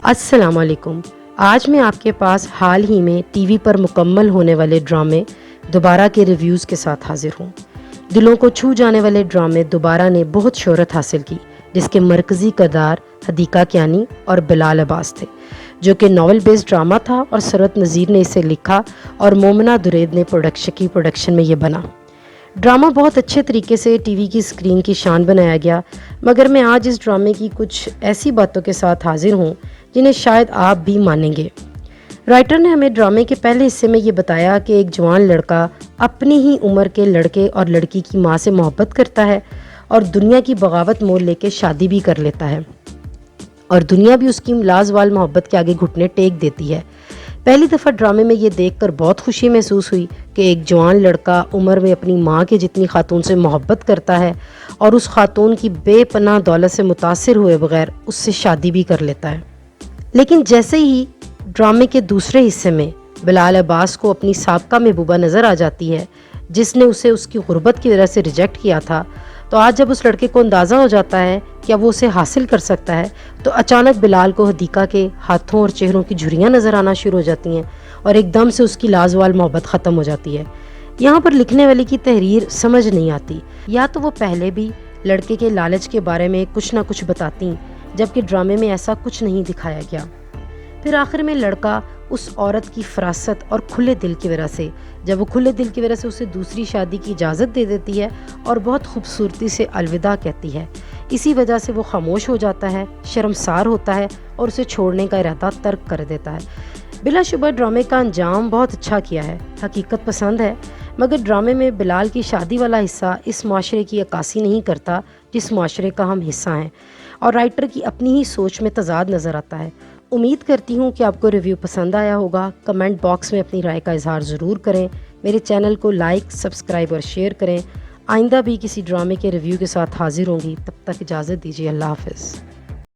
السلام علیکم۔ آج میں آپ کے پاس حال ہی میں ٹی وی پر مکمل ہونے والے ڈرامے دوبارہ کے ریویوز کے ساتھ حاضر ہوں۔ دلوں کو چھو جانے والے ڈرامے دوبارہ نے بہت شہرت حاصل کی، جس کے مرکزی کردار حدیقہ کیانی اور بلال عباس تھے، جو کہ ناول بیسڈ ڈرامہ تھا اور ثروت نذیر نے اسے لکھا اور مومنہ درید نے پروڈکشن میں یہ بنا۔ ڈرامہ بہت اچھے طریقے سے ٹی وی کی اسکرین کی شان بنایا گیا، مگر میں آج اس ڈرامے کی کچھ ایسی باتوں کے ساتھ حاضر ہوں جنہیں شاید آپ بھی مانیں گے۔ رائٹر نے ہمیں ڈرامے کے پہلے حصے میں یہ بتایا کہ ایک جوان لڑکا اپنی ہی عمر کے لڑکے اور لڑکی کی ماں سے محبت کرتا ہے اور دنیا کی بغاوت مول لے کے شادی بھی کر لیتا ہے، اور دنیا بھی اس کی لازوال محبت کے آگے گھٹنے ٹیک دیتی ہے۔ پہلی دفعہ ڈرامے میں یہ دیکھ کر بہت خوشی محسوس ہوئی کہ ایک جوان لڑکا عمر میں اپنی ماں کے جتنی خاتون سے محبت کرتا ہے اور اس خاتون کی بے پناہ دولت سے متاثر ہوئے بغیر اس سے شادی بھی کر لیتا ہے۔ لیکن جیسے ہی ڈرامے کے دوسرے حصے میں بلال عباس کو اپنی سابقہ محبوبہ نظر آ جاتی ہے، جس نے اسے اس کی غربت کی وجہ سے ریجیکٹ کیا تھا، تو آج جب اس لڑکے کو اندازہ ہو جاتا ہے کہ اب وہ اسے حاصل کر سکتا ہے، تو اچانک بلال کو حدیقہ کے ہاتھوں اور چہروں کی جھریاں نظر آنا شروع ہو جاتی ہیں اور ایک دم سے اس کی لازوال محبت ختم ہو جاتی ہے۔ یہاں پر لکھنے والے کی تحریر سمجھ نہیں آتی، یا تو وہ پہلے بھی لڑکے کے لالچ کے بارے میں کچھ نہ کچھ بتاتی، جبکہ ڈرامے میں ایسا کچھ نہیں دکھایا گیا۔ پھر آخر میں لڑکا اس عورت کی فراست اور کھلے دل کی وجہ سے، جب وہ کھلے دل کی وجہ سے اسے دوسری شادی کی اجازت دے دیتی ہے اور بہت خوبصورتی سے الوداع کہتی ہے، اسی وجہ سے وہ خاموش ہو جاتا ہے، شرمسار ہوتا ہے اور اسے چھوڑنے کا ارادہ ترک کر دیتا ہے۔ بلا شبہ ڈرامے کا انجام بہت اچھا کیا ہے، حقیقت پسند ہے، مگر ڈرامے میں بلال کی شادی والا حصہ اس معاشرے کی عکاسی نہیں کرتا جس معاشرے کا ہم حصہ ہیں، اور رائٹر کی اپنی ہی سوچ میں تضاد نظر آتا ہے۔ امید کرتی ہوں کہ آپ کو ریویو پسند آیا ہوگا۔ کمنٹ باکس میں اپنی رائے کا اظہار ضرور کریں۔ میرے چینل کو لائک، سبسکرائب اور شیئر کریں۔ آئندہ بھی کسی ڈرامے کے ریویو کے ساتھ حاضر ہوں گی، تب تک اجازت دیجیے۔ اللہ حافظ۔